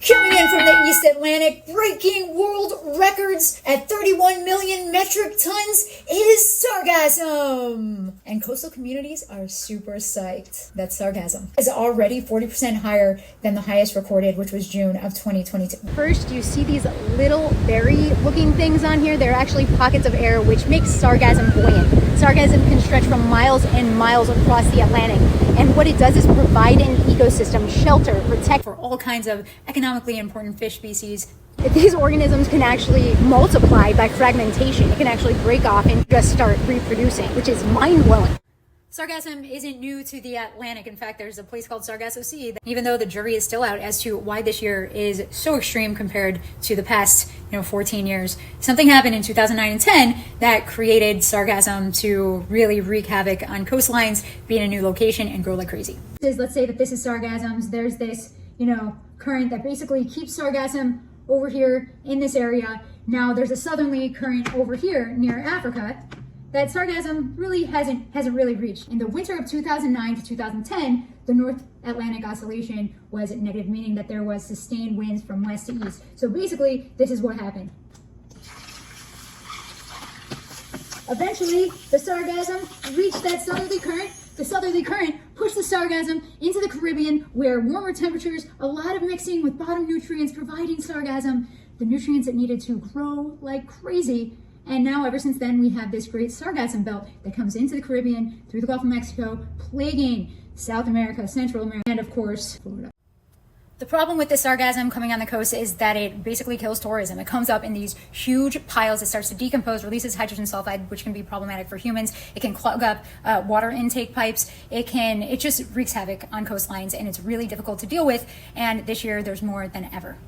Coming in from the East Atlantic, breaking world records at 31 million metric tons is sargassum. And coastal communities are super psyched that sargassum is already 40% higher than the highest recorded, which was June of 2022. First, you see these little berry-looking things on here. They're actually pockets of air, which makes sargassum buoyant. Sargassum can stretch from miles and miles across the Atlantic. And what it does is provide an ecosystem, shelter, protect For all kinds of economically important fish species. These organisms can actually multiply by fragmentation. It can actually break off and just start reproducing, which is mind-blowing. Sargassum isn't new to the Atlantic. In fact, there's a place called Sargasso Sea. Even though the jury is still out as to why this year is so extreme compared to the past, 14 years, something happened in 2009 and 10 that created sargassum to really wreak havoc on coastlines, be in a new location, and grow like crazy. Let's say that this is sargassum. There's this, current that basically keeps sargassum over here in this area. Now there's a southerly current over here near Africa that sargassum really hasn't really reached. In the winter of 2009 to 2010, the North Atlantic Oscillation was negative, meaning that there was sustained winds from west to east. So basically, this is what happened. Eventually, the sargassum reached that southerly current. The southerly current pushed the sargassum into the Caribbean, where warmer temperatures, a lot of mixing with bottom nutrients, providing sargassum the nutrients it needed to grow like crazy. And now, ever since then, we have this great sargassum belt that comes into the Caribbean, through the Gulf of Mexico, plaguing South America, Central America, and of course, Florida. The problem with this sargassum coming on the coast is that it basically kills tourism. It comes up in these huge piles. It starts to decompose, releases hydrogen sulfide, which can be problematic for humans. It can clog up water intake pipes. It just wreaks havoc on coastlines, and it's really difficult to deal with. And this year, there's more than ever.